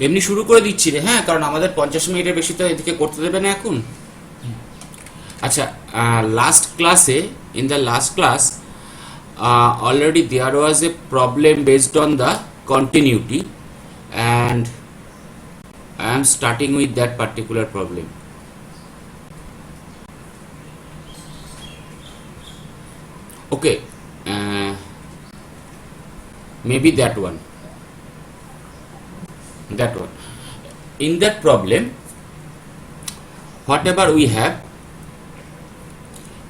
এমনি শুরু করে দিচ্ছি রে, হ্যাঁ, কারণ আমাদের 50 মিনিটের বেশি তো এদিকে করতে দেবে না এখন। আচ্ছা, লাস্ট ক্লাসে, in the last class, already there was a problem based on the continuity, and I am starting with that particular problem. Okay, maybe that one. In that problem, whatever we have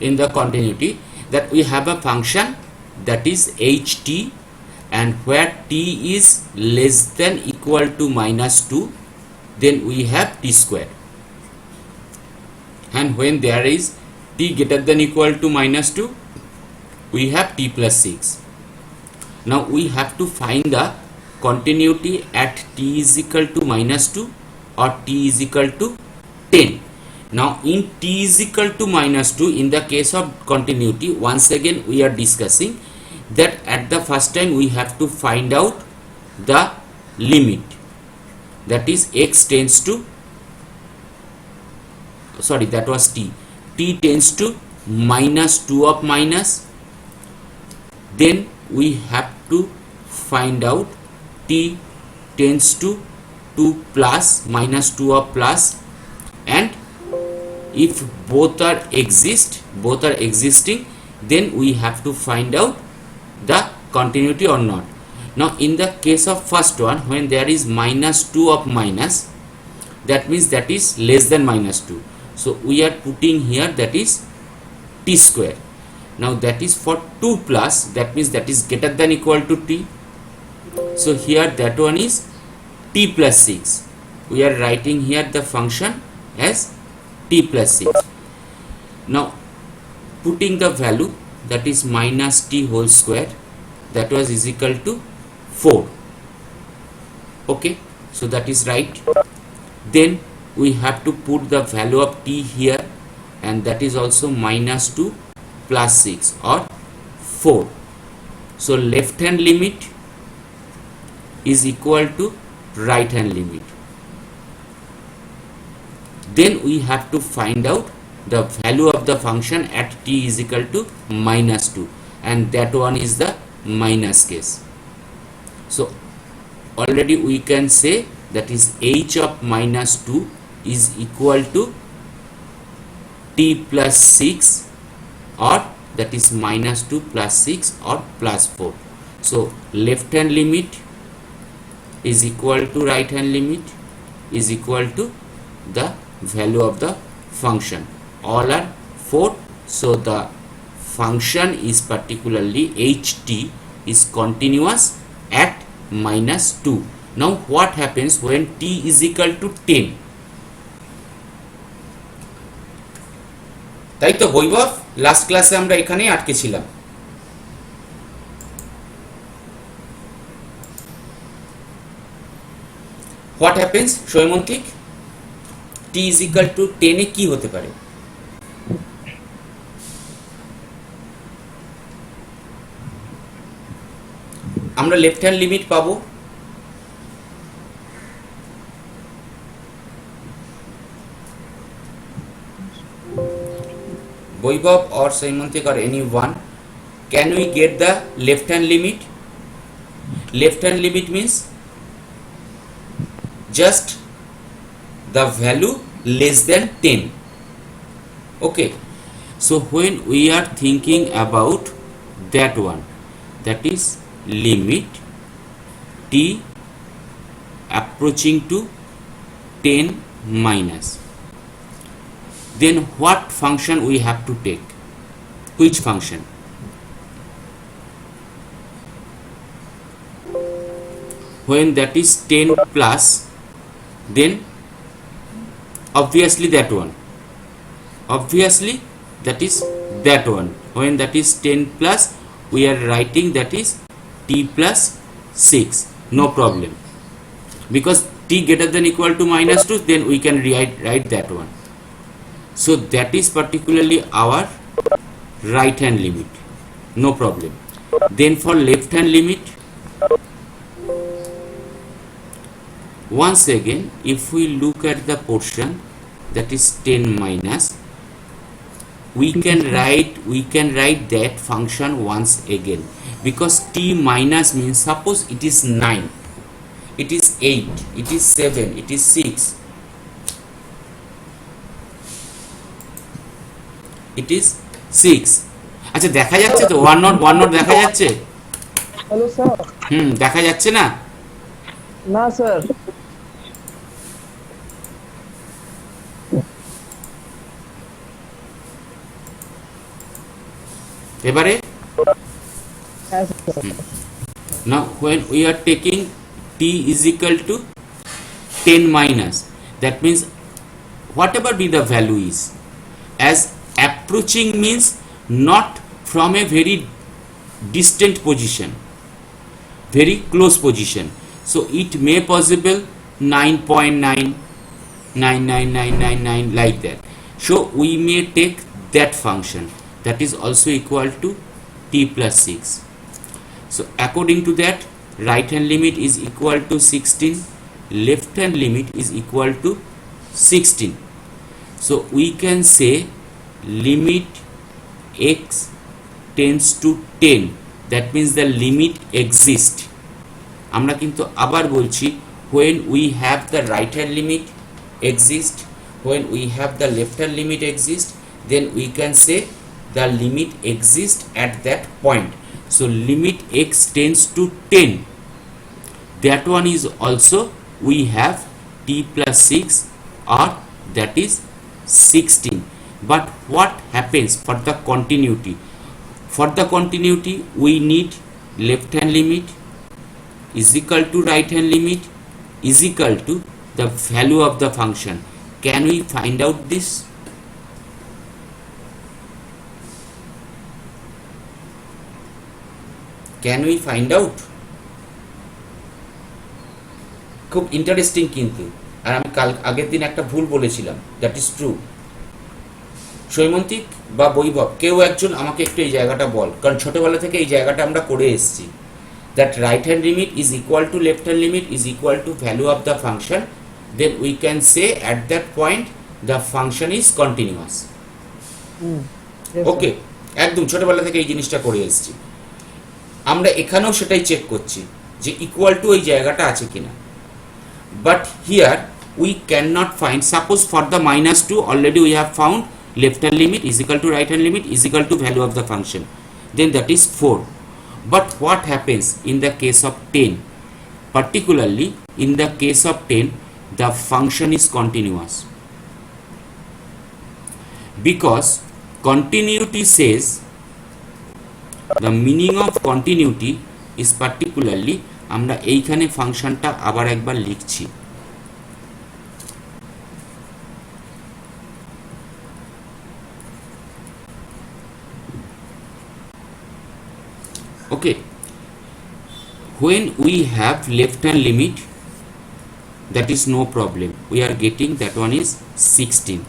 in the continuity, that we have a function that is ht, and where t is less than equal to -2, then we have t square, and when there is t greater than equal to -2, we have t plus 6. Now we have to find the continuity at t is equal to -2 or t is equal to 10. Now in t is equal to -2, in the case of continuity, once again we are discussing that at the first time we have to find out the limit, that is x tends to, sorry, that was t tends to -2 of minus, then we have to find out t tends to 2 plus, -2 of plus, and if both are existing, then we have to find out the continuity or not. Now in the case of first one, when there is -2 of minus, that means that is less than -2, so we are putting here that is t square. Now that is for 2 plus, that means that is greater than equal to t, so here that one is t plus 6. We are writing here the function as t plus 6. Now putting the value, that is minus t whole square, that was is equal to 4. Okay, so that is right. Then we have to put the value of t here, and that is also -2 plus 6 or 4. So left hand limit is equal to right hand limit. Then we have to find out the value of the function at t is equal to -2, and that one is the minus case. So already we can say that is h of -2 is equal to t plus 6, or that is -2 plus 6 or plus 4. So left hand limit is equal to right hand limit is equal to the value of the function. All are 4, so the function is particularly ht is continuous at -2. Now what happens when t is equal to 10? তাই তো বৈভব, last ক্লাসে আমরা এখানেই আটকে ছিলাম। What happens Saimantik, t is equal to 10 এ কি হতে পারে? আমরা লেফট হ্যান্ড লিমিট পাবো, Vaibhav or Saimantik or anyone, can we get the left hand limit? Left hand limit means just the value less than 10. Okay, so when we are thinking about that one, that is limit t approaching to 10 minus, then what function we have to take? Which function? when that is 10 plus, then obviously that one, obviously that is that one. When that is 10 plus, we are writing that is t plus 6, no problem, because t greater than equal to minus 2, then we can write that one. So that is particularly our right hand limit, no problem. Then for left hand limit, once again, if we look at the portion that is 10 minus, we can write that function once again, because t minus means, suppose it is 9, it is 8, it is 7, it is 6, it is 6. আচ্ছা দেখা যাচ্ছে তো, one not দেখা যাচ্ছে? Hello sir. দেখা যাচ্ছে না? না স্যার। এবারে now when we are taking t is equal to 10 minus, that means whatever be the value is, as approaching means not from a very distant position, very close position, so it may possible 9.99999 like that. So we may take that function, that is also equal to t plus 6. So according to that, right hand limit is equal to 16, left hand limit is equal to 16. So we can say limit x tends to 10, that means the limit exists. আমরা কিন্তু আবার বলছি, when we have the right hand limit exist, when we have the left hand limit exist, then we can say the limit exists at that point. So limit x tends to 10, that one is also we have t plus 6, or that is 16. But what happens for the continuity? For the continuity, we need left hand limit is equal to right hand limit is equal to the value of the function. Can we find out this? Can we find out? খুব interesting কিন্তু, আর আমি কাল আগের দিন একটা ভুল বলেছিলাম, that is true. সৈমন্তিক বা বৈভব, কেউ একজন আমাকে একটু এই জায়গাটা বল, কারণ ছোটবেলা থেকে এই জায়গাটা আমরা করে এসেছি, that right hand limit is equal to left hand limit is equal to value of the function, then we can say at that point the function is continuous. Okay, একদম ছোটবেলা থেকে এই জিনিসটা করে এসেছি। আমরা এখানেও সেটাই চেক করছি যে ইকুয়াল টু ওই জায়গাটা আছে কিনা, but here we can not find. Suppose for the minus 2 already we have found left hand limit is equal to right hand limit is equal to value of the function, then that is 4. But what happens in the case of 10? Particularly in the case of 10, the function is continuous, because continuity says, the meaning of continuity is particularly, আমরা এইখানে ফাংশনটা আবার একবার লিখছি, okay, when we have left hand limit, that is no problem, we are getting that one is 16.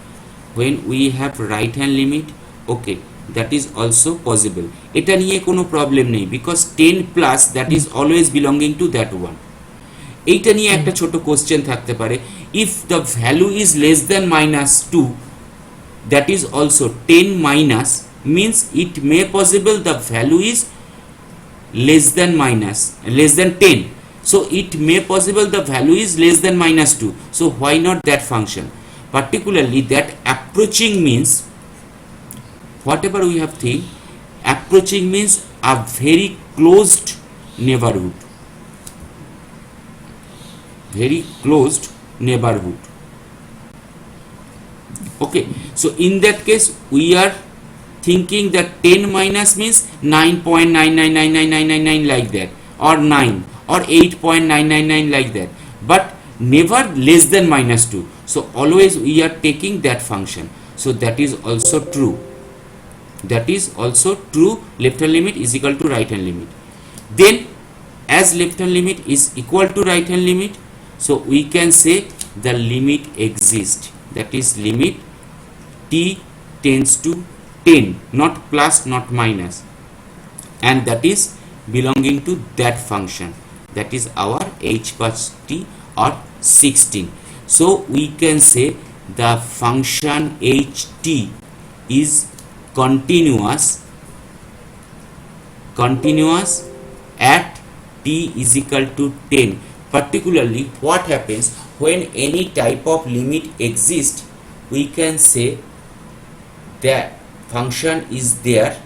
When we have right hand limit, okay, that is also possible, এটা নিয়ে কোনো problem নেই, because 10 plus that is always belonging to that one. এইটা নিয়ে একটা ছোট question থাকতে পারে, if the value is less than minus 2, that is also 10 minus means it may possible the value is less than 10, so it may possible the value is less than minus 2, so why not that function? Particularly that approaching means, whatever we have think, approaching means a very closed neighborhood, very closed neighborhood. Okay, so in that case we are thinking that 10 minus means 9.9999999 like that, or 9, or 8.999 like that, but never less than minus 2. So always we are taking that function. So that is also true. That is also true. Left hand limit is equal to right hand limit. Then as left hand limit is equal to right hand limit, so we can say the limit exists. That is limit t tends to 10, not plus, not minus, and that is belonging to that function, that is our h plus t or 16. So we can say the function ht is continuous at t is equal to 10. Particularly what happens when any type of limit exists, we can say that function is there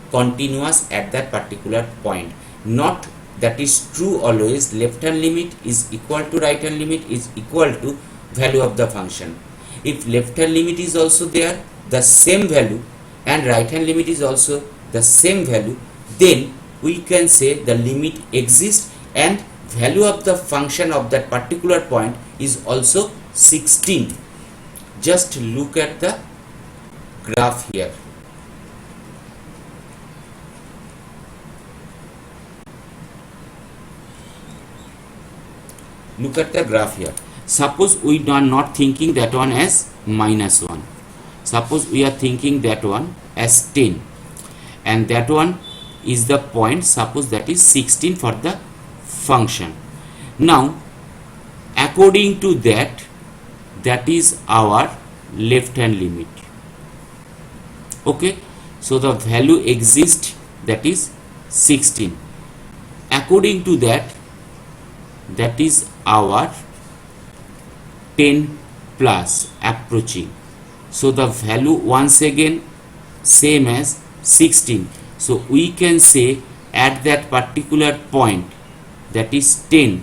continuous at that particular point. Not that is true always. Left hand limit is equal to right hand limit is equal to value of the function. If left hand limit is also there the same value and right hand limit is also the same value, then we can say the limit exists and value of the function of that particular point is also 16. Just look at the graph here. Look at the graph here. Suppose we are not thinking that one as minus 1. Suppose we are thinking that one as 10, and that one is the point, suppose that is 16 for the function. Now according to that, that is our left hand limit. Okay, so the value exists, that is 16. According to that, that is our 10 plus approaching. So the value once again same as 16. So we can say at that particular point, that is 10,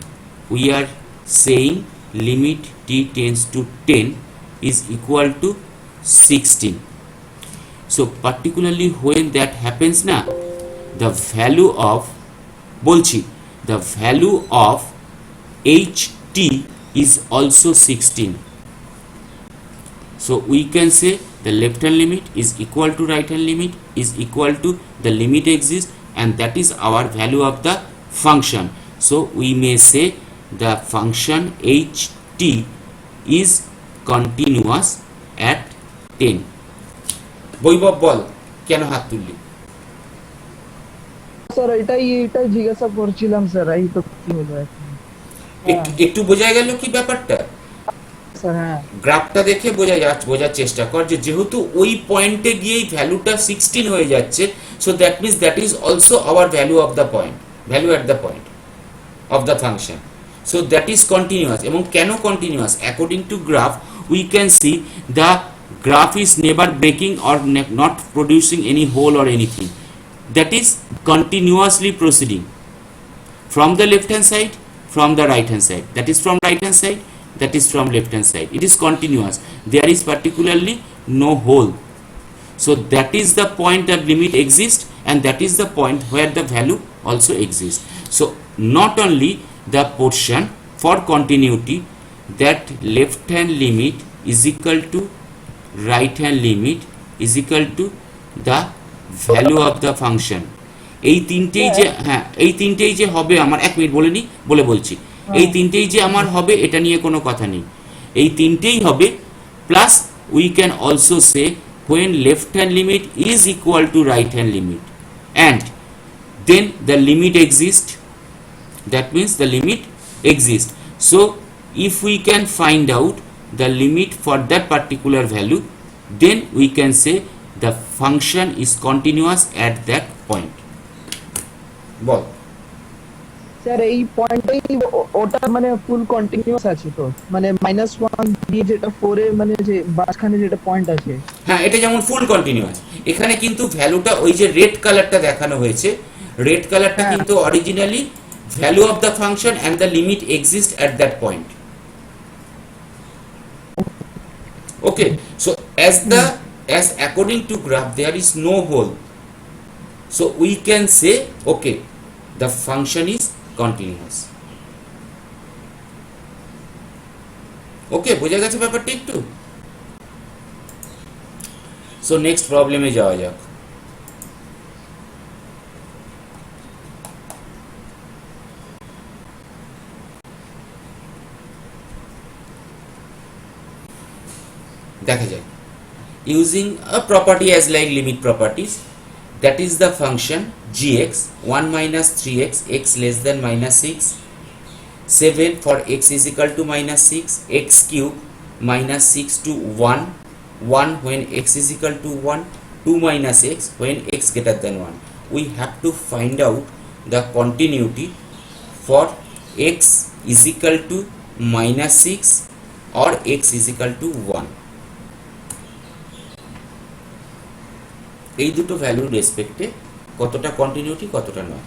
we are saying limit t tends to 10 is equal to 16. So particularly when that happens na, the value of the value of ht is also 16. So we can say the left hand limit is equal to right hand limit is equal to the limit exists, and that is our value of the function. So we may say the function ht is continuous at 10. বৈভব বল কেন হাত তুললি? Sir এটাই জিজ্ঞাসা করছিলাম sir, এই তো কি হলো এখন? একটু বোঝা গেল কি ব্যাপারটা? স্যার হ্যাঁ, গ্রাফটা দেখে বোঝার চেষ্টা কর যে যেহেতু ওই পয়েন্টে গিয়েই ভ্যালুটা 16 হয়ে যাচ্ছে, so that means that is also hour value of the point, value at the point of the function. So that is continuous. এবং কেন continuous? According to graph we can see the graph is never breaking or not producing any hole or anything. That is continuously proceeding from the left hand side, from the right hand side, that is from right hand side, that is from left hand side. It is continuous. There is particularly no hole. So that is the point that limit exists, and that is the point where the value also exists. So not only the portion for continuity, that left hand limit is equal to right hand limit is equal to the value of the function. এই তিনটেই যে এই তিনটেই যে হবে আমার, এক minute বলে নি, বলছি এই তিনটেই যে আমার হবে এটা নিয়ে কোনো কথা নেই, এই তিনটেই হবে plus we can also say when left hand limit is equal to right hand limit and then the limit exists, that means the limit exists. So if we can find out the limit for that particular value, then we can say the function is continuous at that point. Ball sir এই পয়েন্টেই ওটা মানে ফুল continuous আছে তো, মানে -1 দিয়ে যেটা 4 এ মানে যে মাঝখানে যেটা পয়েন্ট আছে, হ্যাঁ এটা যেমন ফুল কন্টিনিউয়াস, এখানে কিন্তু ভ্যালুটা ওই যে রেড কালারটা দেখানো হয়েছে, রেড কালারটা কিন্তু originally value of the function and the limit exist at that point. Okay, so as according to graph there is no hole, so we can say okay the function is continuous. Okay, বোঝা গেছে ব্যাপারটা একটু? So next প্রবলেমে যাওয়া যাক। দেখা যাক, using a property as like limit properties, that is the function gx 1 minus 3x x less than minus 6, 7 for x is equal to minus 6, x cube minus 6 to 1, 1 when x is equal to 1, 2 minus x when x greater than 1. We have to find out the continuity for x is equal to minus 6 or x is equal to 1. এই দুটো ভ্যালুর রেসপেক্টে কতটা continuity কতটা নয়।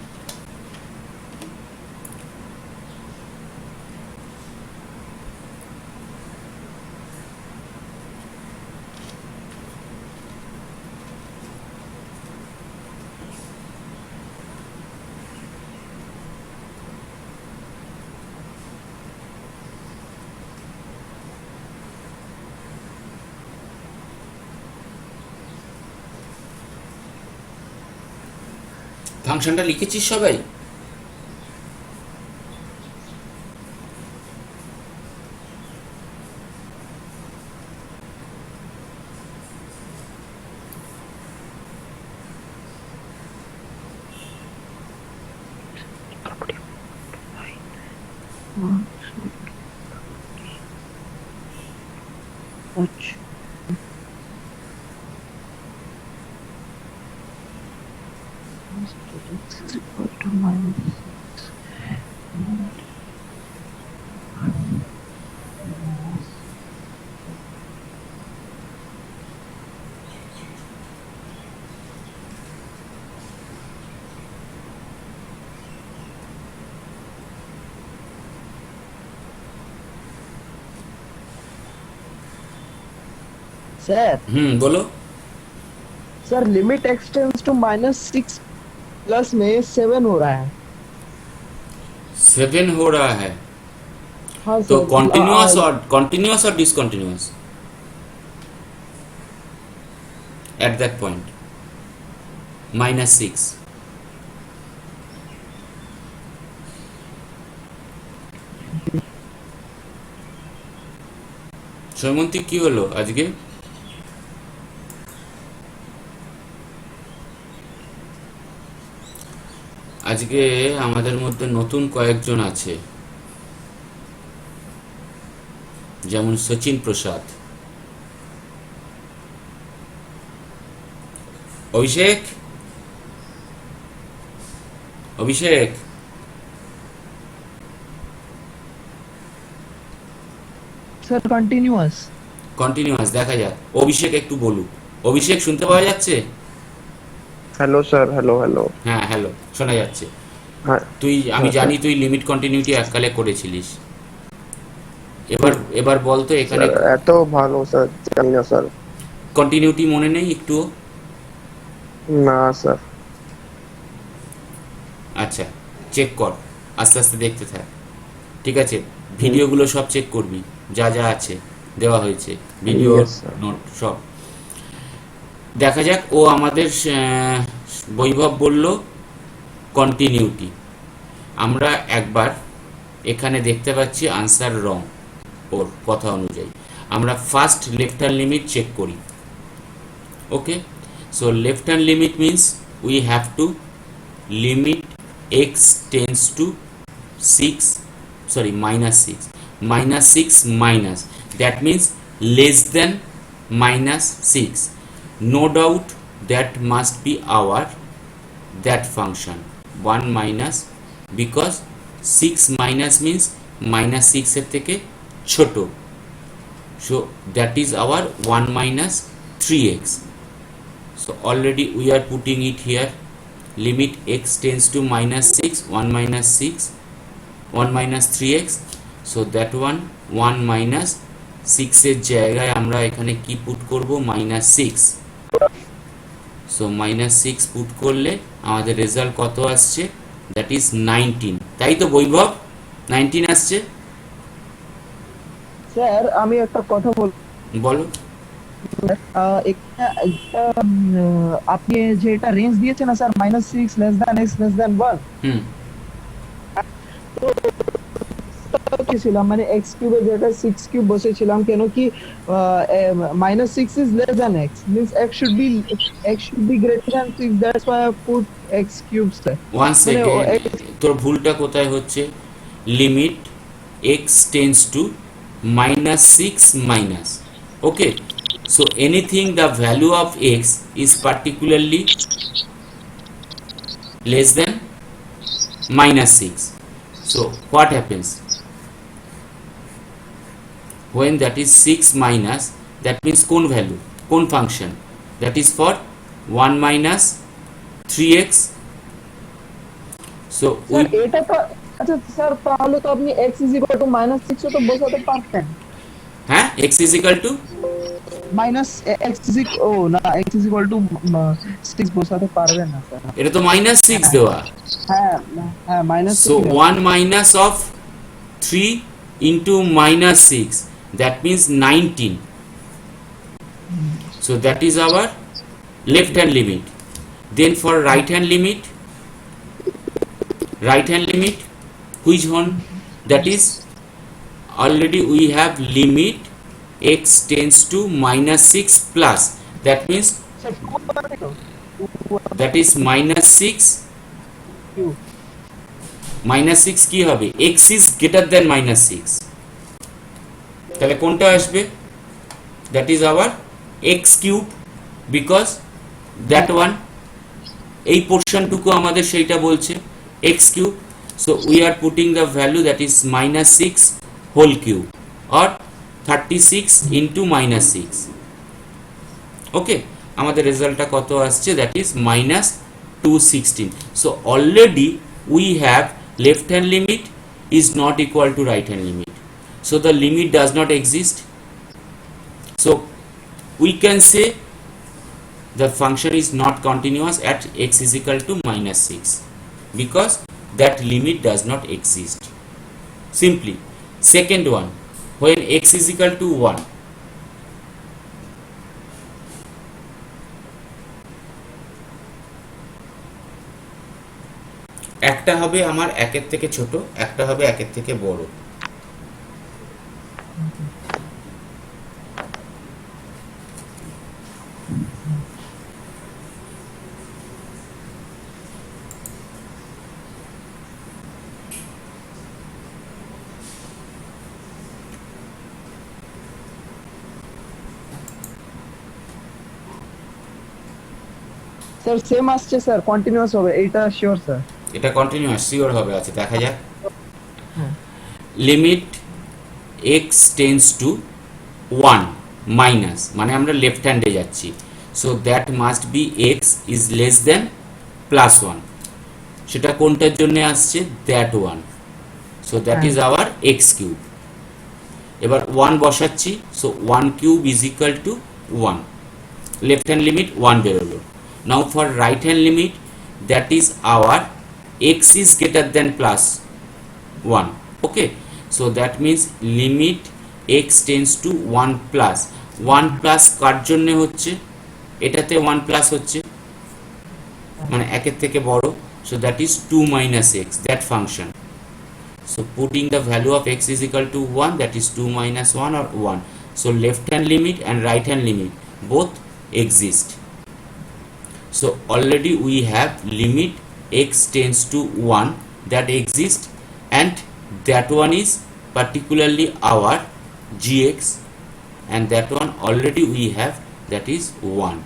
ফাংশনটা লিখেছিস সবাই? Sir बोलो। Sir limit extends to -6 plus में 7 हो रहा है। 7 हो रहा है हाँ तो सर कॉन्टिन्यूअस और डिसकंटिन्यूअस एट दैट पॉइंट -6। সৈমন্তী কি হলো আজকে? আজকে আমাদের মধ্যে নতুন কয়েকজন আছে, যেমন সচিন প্রসাদ, অভিষেক অভিষেক सर कंटिन्यूअस কন্টিনিউয়াস দেখা যাক। অভিষেক একটু বলুক। অভিষেক শুনতে পাওয়া যাচ্ছে? Hello sir, hello hello. হ্যাঁ, হ্যালো, শোনা যাচ্ছে। হ্যাঁ, আমি হ্যাঁ, জানি তুই লিমিট কন্টিনিউটি এককালে করেছিলিস। এবার এবার বল তো এখানে স্যার এত ভালো স্যার জানি না স্যার। কন্টিনিউটি মনে নেই একটুও? না স্যার। আচ্ছা, চেক কর, আস্তে আস্তে দেখতে থাক, ঠিক আছে? ভিডিওগুলো সব চেক করবি, যা যা আছে দেওয়া হয়েছে, ভিডিও Yes, sir. নোট সব দেখা যাক। ও আমাদের বৈভব বলল কন্টিনিউটি। আমরা একবার এখানে দেখতে পাচ্ছি আনসার রং ওর কথা অনুযায়ী। আমরা first left hand limit check করি। Okay, so left hand limit means we have to limit x tends to 6, sorry -6, -6 minus, that means less than -6. No doubt that must be our that function 1 minus, because 6 minus means -6 এর থেকে ছোট, so that is our 1 minus 3x. So already we are putting it here, limit x tends to -6, 1 minus 6, 1 minus 3x, so that one 1 minus 6 এর জায়গায় আমরা এখানে কি put করব? -6, so -6 put করলে আমাদের রেজাল্ট কত আসছে? that is 19, তাই তো বৈভব? 19 আসছে। স্যার আমি একটা কথা বলো। আপনি যে এটা রেঞ্জ দিয়েছেন না sir -6 less than x less than 1, হুম কি ছিলাম মানে x কিউবে যেটা 6 কিউব বসেছিলাম, কেন কি -6 is less than x means x should be greater than 6, that's why I put x cube sir. One মানে সেকেন্ড, তোর ভুলটা কোথায় হচ্ছে? Limit x tends to -6 minus, okay, so anything the value of x is particularly less than -6, so what happens when that is 6 minus, that means কোন value, কোন function, that is for 1 minus 3x, so we sir এটা তো আচ্ছা sir তাহলে তো আপনি x is equal to -6 তো বসাতে পারতেন, হ্যাঁ x is equal to minus x is equal, ও না x is equal to 6 বসাতে পারবেন না স্যার। এটা তো -6 দেওয়া, হ্যাঁ হ্যাঁ minus so 1 minus of 3 into -6, that means 19, so that is our left hand limit. Then for right hand limit which one, that is already we have limit x tends to -6 plus, that means that is -6 -6 কি হবে, x is greater than -6, তাহলে কোনটা আসবে, that is our x cube, because that one এই পোর্শনটুকু আমাদের সেইটা বলছে x cube, so we are putting the value that is -6 whole cube or 36 into -6, okay, আমাদের রেজাল্টটা কত আসছে, that is -216, so already we have left hand limit is not equal to right hand limit, so the limit does not exist, so we can say the function is not continuous at x is equal to -6 because that limit does not exist. Simply, second one, when x is equal to 1, একটা হবে আমার একের থেকে ছোট, একটা হবে একের থেকে বড়, স্যার সেম আসছে স্যার, কন্টিনিউয়াস হবে এটা শিওর স্যার। এটা কন্টিনিউয়াস শিওর হবে, আছে দেখা যাক। Limit x tends to 1 minus, মানে আমরা লেফট হ্যান্ডে যাচ্ছি, so that must be x is less than +1, সেটা কোনটার জন্য আসছে, that one, so that is our x cube. এবার 1 বসাচ্ছি, so 1 cube is equal two 1, left hand limit 1 বেরোলো। নাও for right hand limit, that is our x is greater than +1, okay, so that means limit x tends to 1 plus, 1 plus কার জন্য হচ্ছে, এটাতে 1 plus হচ্ছে মানে একের থেকে বড়, so that is 2 minus x, that function, so putting the value of x is equal to 1, that is 2 minus 1 or 1, so left hand limit and right hand limit both exist, so already we have limit x tends to 1 that exists, and that one is particularly our gx, and that one already we have, that is 1,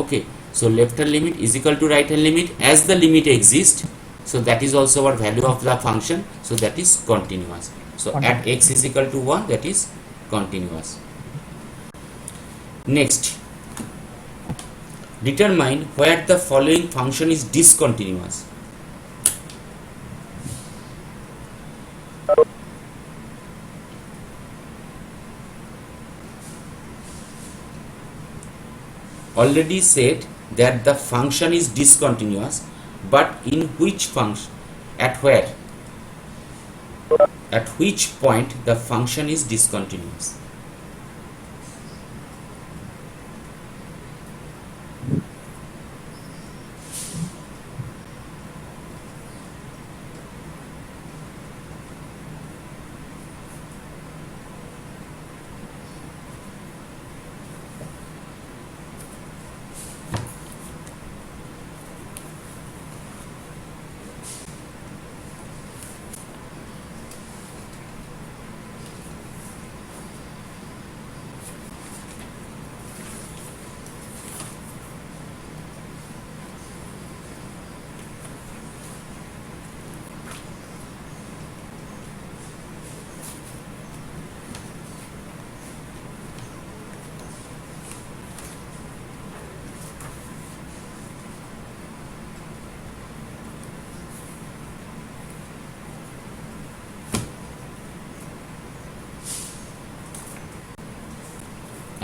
okay, so left hand limit is equal to right hand limit, as the limit exists, so that is also our value of the function, so that is continuous, so at x is equal to 1, that is continuous. Next, determine where the following function is discontinuous. Already said that the function is discontinuous but in which function, at which point the function is discontinuous.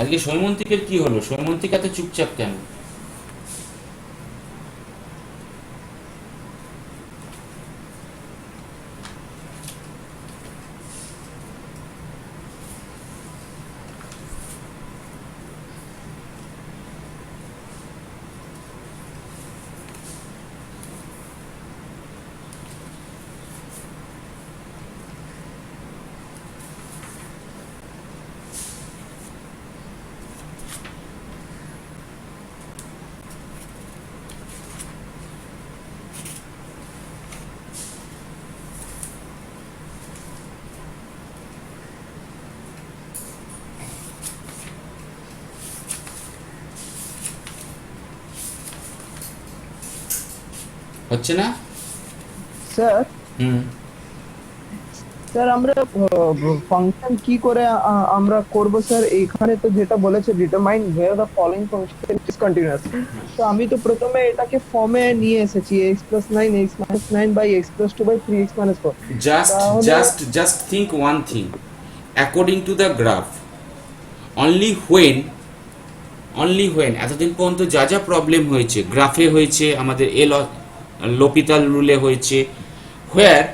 আজকে সৈমন্তিকের কি হলো? সৈমন্তিক এত চুপচাপ কেন? হচ্ছে না sir sir আমরা function কি করে আমরা করব স্যার? এখানে তো যেটা বলেছে determine where the following function is continuous, তো আমি তো প্রথমে এটাকে ফর্মে নিয়ে এসেছি x + 9 x - 9 by x + 2 by 3x - 4। just think one thing. According to the graph, only when এতদিন পর্যন্ত যা যা প্রবলেম হয়েছে গ্রাফে হয়েছে, আমাদের L'Hopital রুলে হয়েছে, where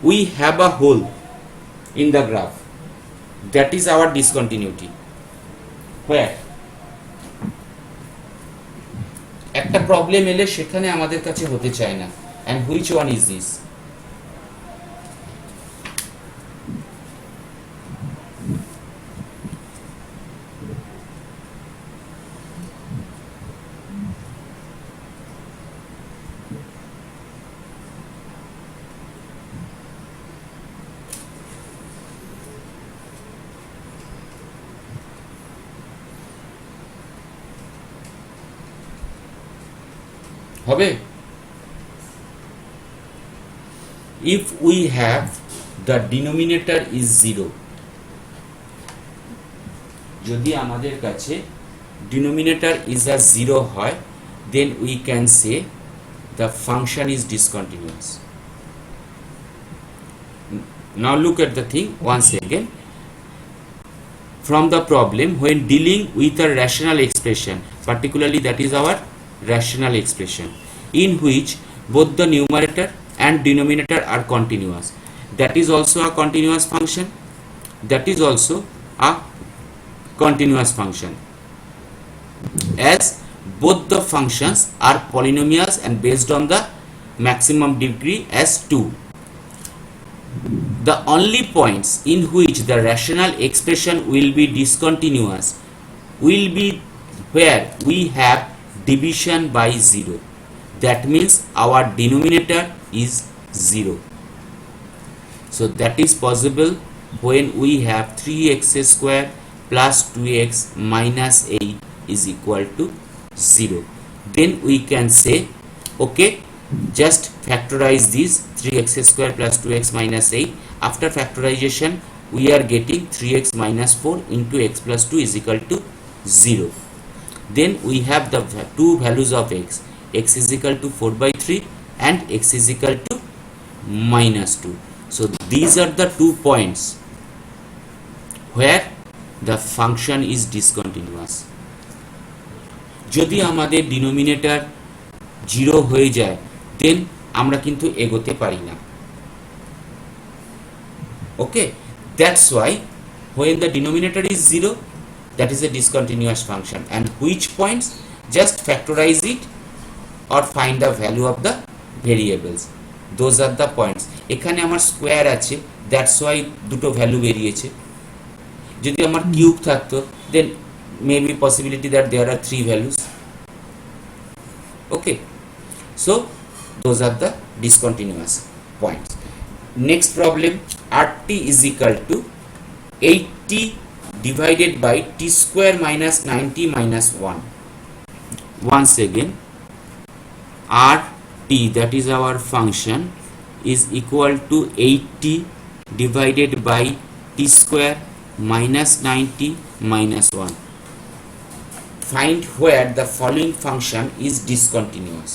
we have a hole in the graph, that is our discontinuity. Where একটা প্রবলেম এলে সেখানে আমাদের কাছে হতে চায় না, and which one is this? হবে if we have the denominator is 0, যদি আমাদের কাছে denominator is a 0 হয়, then we can say the function is discontinuous. Now look at the thing once again. From the problem, when dealing with a rational expression, particularly that is our rational expression, in which both the numerator and denominator are continuous, that is also a continuous function, that is also a continuous function, as both the functions are polynomials and based on the maximum degree as 2. The only points in which the rational expression will be discontinuous will be where we have division by 0. That means our denominator is 0. So that is possible when we have 3x square plus 2x minus 8 is equal to 0. Then we can say, okay, just factorize this 3x square plus 2x minus 8. After factorization, we are getting 3x minus 4 into x plus 2 is equal to 0. Then we have the two values of x is equal to 4 by 3 and x is equal to minus 2. So these are the 2 points where the function is discontinuous. যদি আমাদের denominator 0 হয়ে যায়, দেন আমরা কিন্তু এগোতে পারি না। Okay, that's why when the denominator is 0, that is a discontinuous function, and which points, just factorize it or find the value of the variables. Those are the points. এখানে আমার স্কোয়ার আছে, that's why দুটো value বেরিয়েছে। যদি আমার cube থাকতো then maybe possibility that there are 3 values. Okay, so those are the discontinuous points. Next problem, RT is equal to 80 divided by t square minus 90 minus 1. Once again, RT, that is our function, is equal to 80 divided by t square minus 90 minus 1. Find where the following function is discontinuous.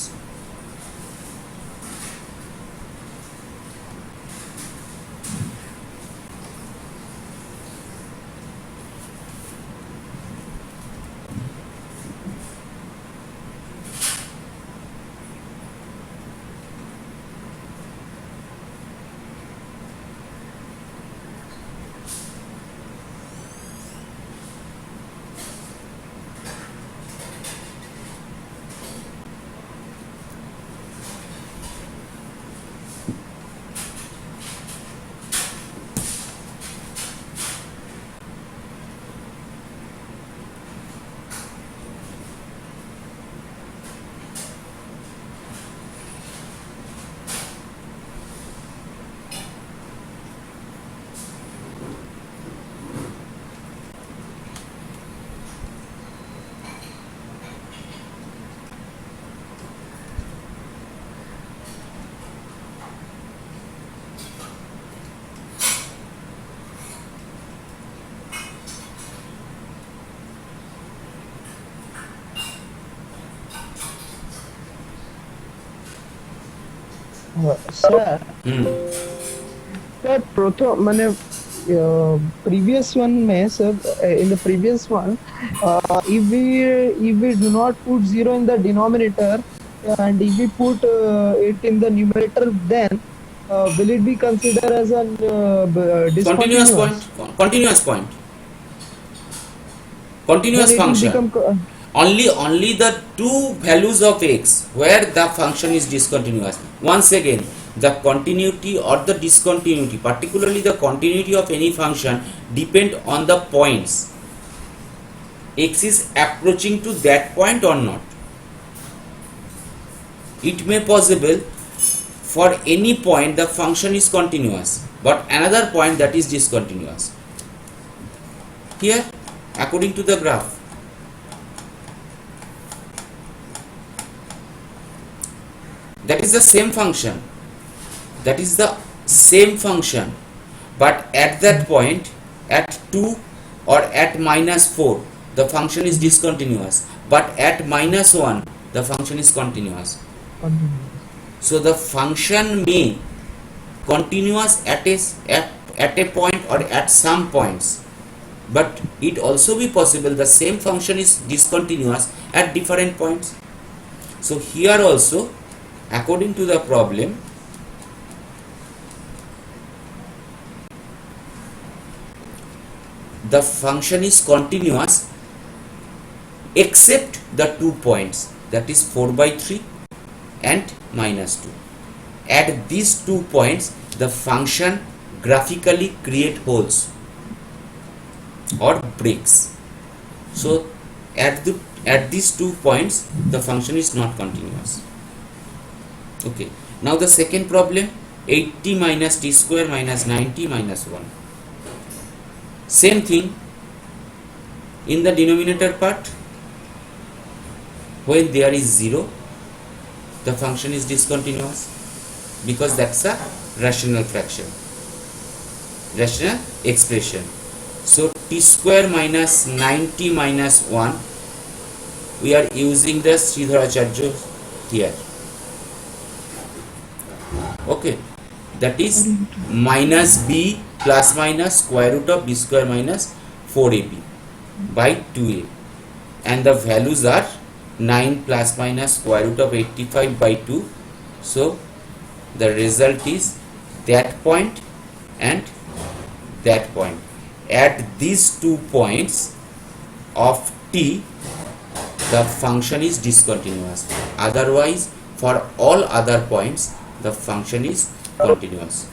Sir Hmm. Sir प्रथम मैंने previous one में sir in the previous one if we do not put 0 in the denominator and if we put it in the numerator, then will it be considered as a Continuous discontinuous point. Continuous point. Continuous Then it will function. become Only the two values of x where the function is discontinuous. Once again, the continuity or the discontinuity, particularly the continuity of any function, depend on the points. X is approaching to that point or not. It may possible for any point the function is continuous, but another point that is discontinuous. Here, according to the graph, that is the same function, but at that point, at 2 or at -4, the function is discontinuous, but at -1 the function is continuous. So the function may continuous at a point or at some points, but it also be possible the same function is discontinuous at different points. So here also, according to the problem, the function is continuous except the 2 points, that is 4/3 and -2. At these 2 points, the function graphically create holes or breaks. So at these 2 points, the function is not continuous. Okay, now the second problem, 80 minus t square minus 90 minus 1. Same thing in the denominator part. When there is 0, the function is discontinuous because that's a rational fraction, rational expression. So t square minus 90 minus 1, we are using the Sridharacharya here. Okay, that is minus b plus minus square root of b square minus 4ab by 2a, and the values are 9 plus minus square root of 85 by 2 So the result is that point and that point. At these 2 points of t, the function is discontinuous. Otherwise, for all other points, the function is continuous.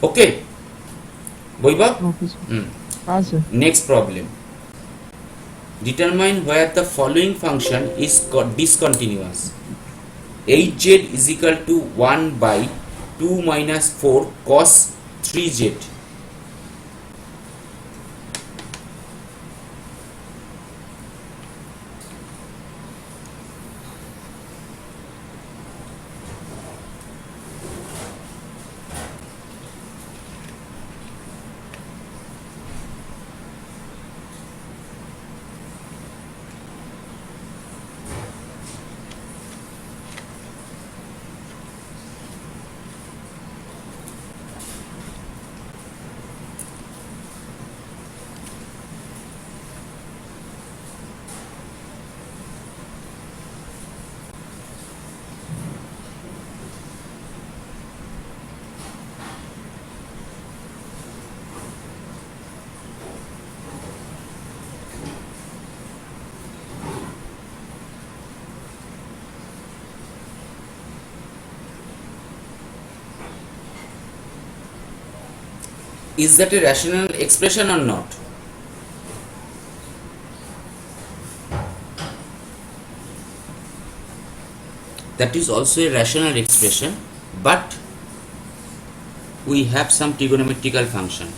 Okay, Vaibhav? Okay, sir. Sir. Next problem. Determine where the following function is discontinuous. 8z is equal to 1 by 2 minus 4 cos 3z. Is that a rational expression or not? That is also a rational expression, but we have some trigonometrical function.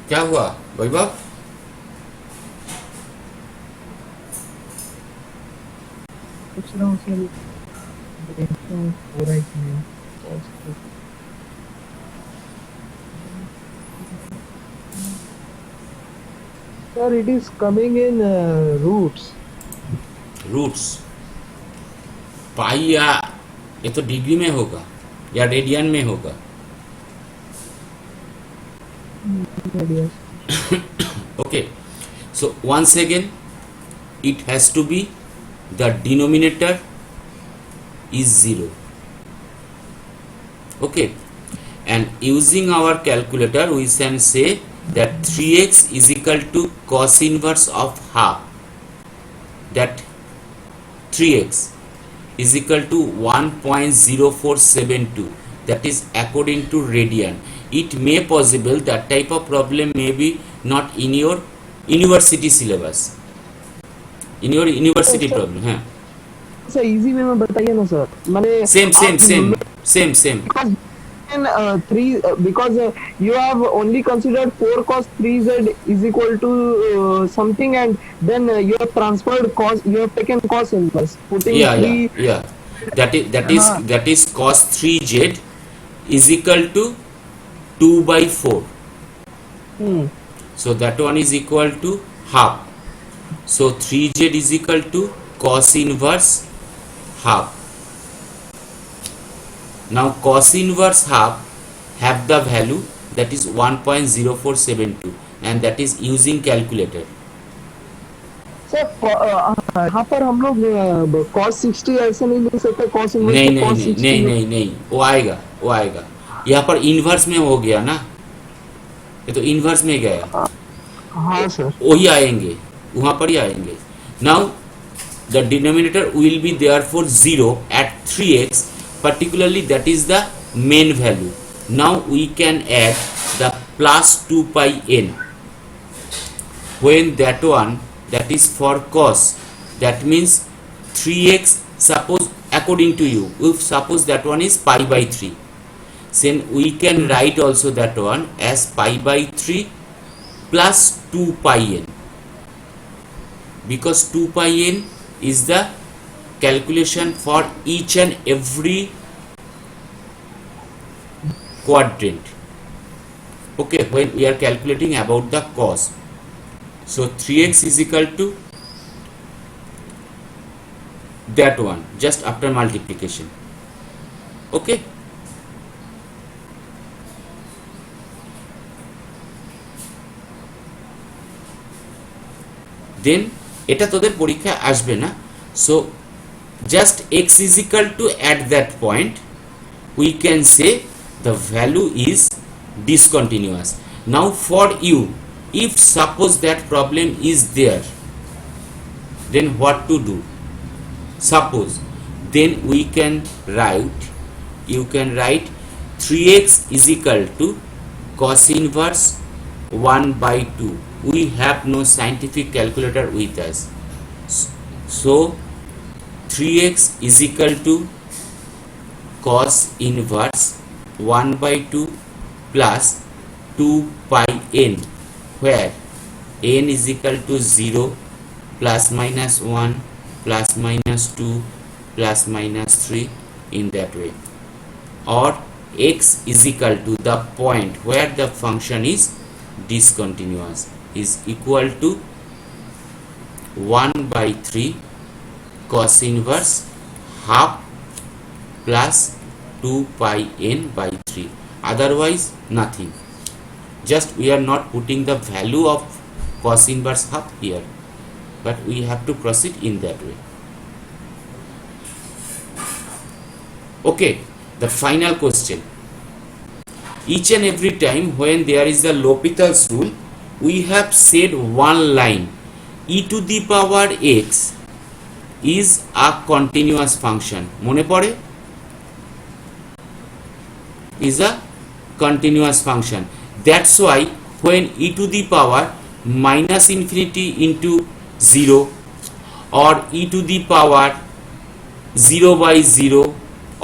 क्या हुआ वैभव? पूछ रहा हूँ sir, देखता हूँ हो रहा है कि नहीं. Sir, it is coming in roots. Roots pi या ये तो डिग्री में होगा या रेडियन में होगा. Okay, so once again it has to be the denominator is 0. Okay, and using our calculator we can say that 3x is equal to cos inverse of half. That 3x is equal to 1.0472. that is according to radian. It may possible that type of problem may be not in your university syllabus, in your university problem. हाँ sir easy way में बताइए ना sir. मैंने same because you have only considered 4 cos 3z is equal to something, and then you have transferred cos, you have taken cos inverse, putting yeah that is cos 3z is equal to 2 by 4. So that one is equal to half. So 3z is equal to cos inverse half. Now cos inverse half have the value that is 1.0472, and that is using calculator. Sir यहाँ पर हम लोग cos 60 ऐसे नहीं लिख सकते. cos inverse नहीं वो आएगा यहाँ पर इन्वर्स में हो गया ना, ये तो इन्वर्स में गया. हाँ सर, वही आएंगे, वहां पर ही आएंगे. Now the denominator will be therefore 0 at 3x, particularly that is the main value. Now we can add the plus 2 pi n when that one, that is for cos, that means 3x, suppose according to you, if suppose that one is pi by 3, then we can write also that one as pi by 3 plus 2 pi n, because 2 pi n is the calculation for each and every quadrant. Okay, when we are calculating about the cos, so 3x is equal to that one just after multiplication. Okay, then এটা তোদের পরীক্ষায় আসবে না, so just x is equal to at that point we can say the value is discontinuous. Now for you, if suppose that problem is there, then what to do? Suppose then we can write, you can write 3x is equal to cos inverse 1 by 2. We have no scientific calculator with us, so 3x is equal to cos inverse 1 by 2 plus 2 pi n, where n is equal to 0, plus minus 1, plus minus 2, plus minus 3, in that way. Or x is equal to the point where the function is discontinuous, is equal to 1 by 3 cos inverse half plus 2 pi n by 3. Otherwise nothing, just we are not putting the value of cos inverse half here, but we have to proceed in that way. Okay, the final question. Each and every time when there is a L'Hopital's rule, we have said one line, e to the power x is a continuous function. মনে পড়ে? Is a continuous function. That's why when e to the power minus infinity into 0 or e to the power 0 by 0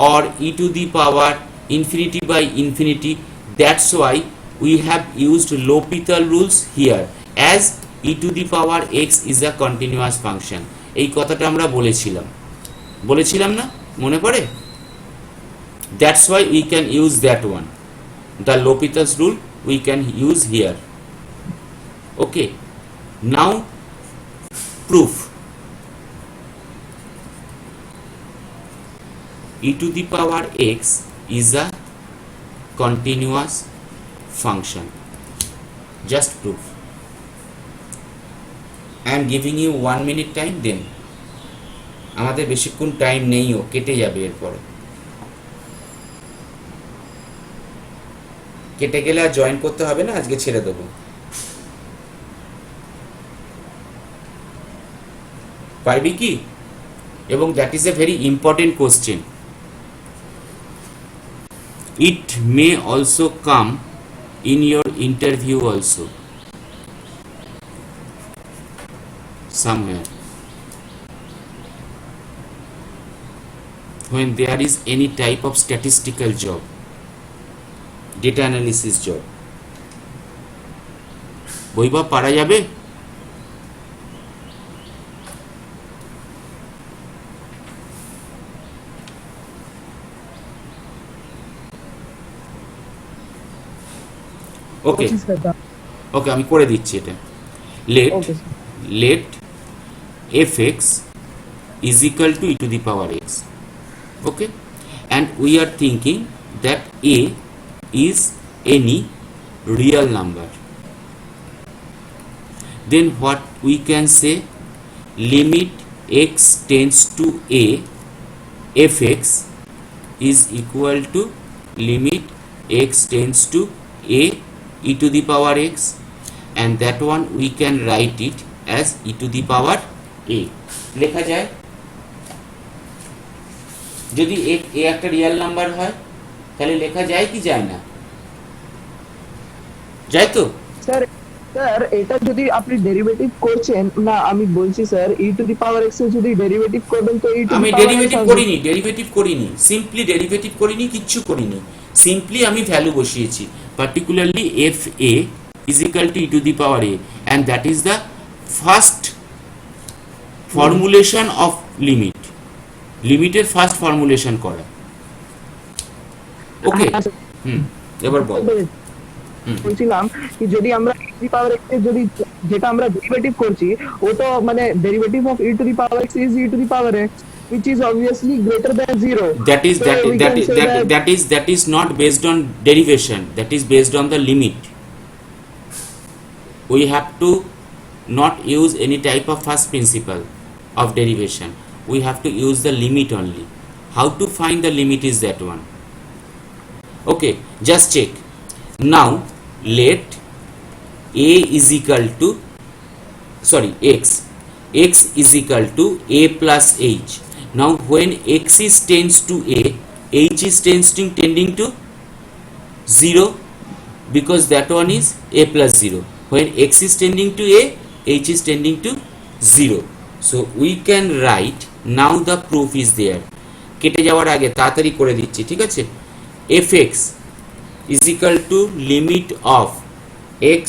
or e to the power infinity by infinity, that's why we have used L'Hopital rules here as e to the power x is a continuous function. এই কথাটা আমরা বলেছিলাম না, মনে পড়ে? That's why we can use that one, the L'Hopital's rule we can use here. Okay, now proof. E to the power x is a continuous function. Just proof. I am giving you 1 minute time, then আমাদের বেশিক্ষণ time নেইও, কেটে যাবে এরপরে। কেটে গেলে আর join করতে হবে না, আজকে ছেড়ে দেবো। পারবি কি? এবং that is a very important question. It may also come in your interview also, somewhere, when there is any type of statistical job, data analysis job. বইবা পারা যাবে? ওকে ওকে, আমি করে দিচ্ছি এটা। let fx is equal to e to the power x. Okay, and we are thinking that a is any real number. Then what we can say, limit x tends to a, fx is equal to limit x tends to a e to the power x, and that one we can write it as e to the power a. লেখা যায় যদি a একটা real number হয় তাহলে লেখা যায় কি যায় না? যায় তো স্যার। স্যার এটা যদি আপনি ডেরিভেটিভ করছেন না, আমি বলছি sir e to the power x এর যদি ডেরিভেটিভ করবেন তো e টু আমি ডেরিভেটিভ করিনি, সিম্পলি ডেরিভেটিভ করিনি, কিচ্ছু করিনি, সিম্পলি আমি ভ্যালু বসিয়েছি। Particularly fa is equal to e to the power a, and that is the first formulation of limit. লিমিটের ফার্স্ট ফর্মুলেশন করা। ওকে, এবার বল। বলছিলাম কি যদি আমরা e to the power x এর যদি যেটা আমরা ডেরিভেটিভ করছি ও তো মানে derivative of e to the power x is e to the power x which is obviously greater than 0. That is not based on derivation, that is based on the limit. We have to not use any type of first principle of derivation, we have to use the limit only. How to find the limit is that one. Okay, just check. Now let a is equal to x is equal to a plus h. Now when x is tends to a, h is tending to 0 because that one is a plus 0. When x is tending to a, h is tending to 0. So we can write, now the proof is there. কেটে যাওয়ার আগে তাড়াতাড়ি করে দিচ্ছি, ঠিক আছে? fx is equal to limit of x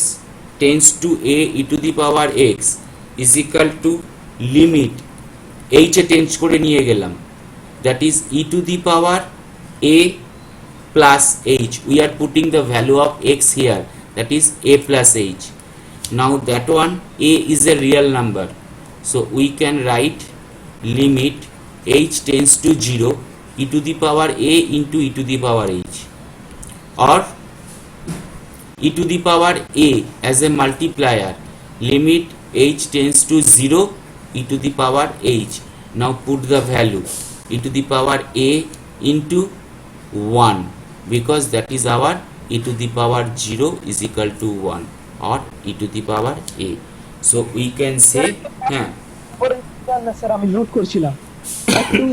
tends to a e to the power x is equal to limit h A tense করে নিয়ে গেলাম, that is e to the power a plus h. We are putting the value of x here, that is a plus h. Now that one a is a real number, so we can write limit h tends to 0 e to the power a into e to the power h, or e to the power a as a multiplier, limit h tends to 0 e to the power h. Now put the value e to the power a into 1 because that is our e to the power 0 is equal to 1 or e to the power a. So we can say হ্যাঁ না sir আমি note করছিলাম একটু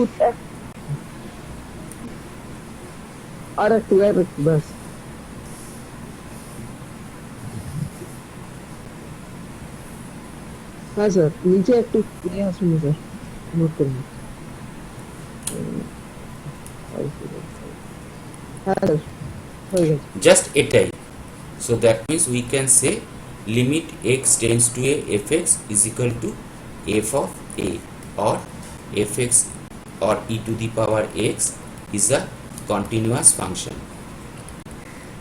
আর একটু বাস। হ্যাঁ sir নিচে একটু নিয়ে আসুন স্যার, নোট করুন। হ্যাঁ স্যার হয়ে গেছে, just এটাই। So that means we can say limit x tends to a fx is equal to f of a, or fx or e to the power x is a continuous function.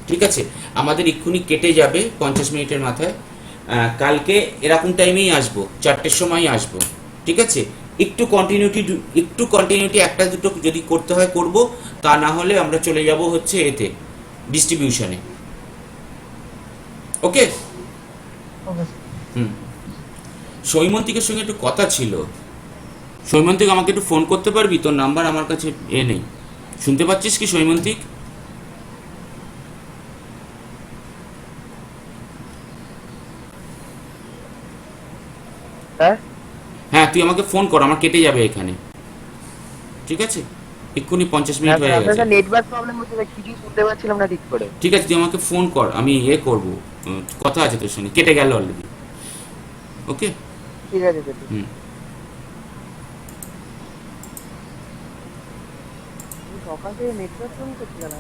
ঠিক আছে, আমাদের এক্ষুনি কেটে যাবে 50 মিনিটের মাথায়। কালকে এরকম টাইমেই আসবো, 4টের সময় আসবো, ঠিক আছে? একটু কন্টিনিউটি একটা দুটো যদি করতে হয় করব, তা না হলে আমরা চলে যাব হচ্ছে এতে ডিস্ট্রিবিউশনে। ওকে, সৈমন্তিকের সঙ্গে একটু কথা ছিল। সৈমন্তিক আমাকে একটু ফোন করতে পারবি? তোর নাম্বার আমার কাছে নেই। শুনতে পাচ্ছিস কি সৈমন্তিক? হ্যাঁ তুই আমাকে ফোন কর, আমার কেটে যাবে এখানে, ঠিক আছে? এক্ষুনি 50 মিনিট হয়ে গেছে। নেটওয়ার্ক প্রবলেম হচ্ছে, কিছু শুনতে পাচ্ছিলাম না ঠিক করে। ঠিক আছে, তুই আমাকে ফোন কর, আমি করব, কথা আছে তোর সঙ্গে। কেটে গেল অলরেডি। ওকে, ঠিক আছে। সকাল থেকে নেটওয়ার্ক প্রবলেম করছিল না।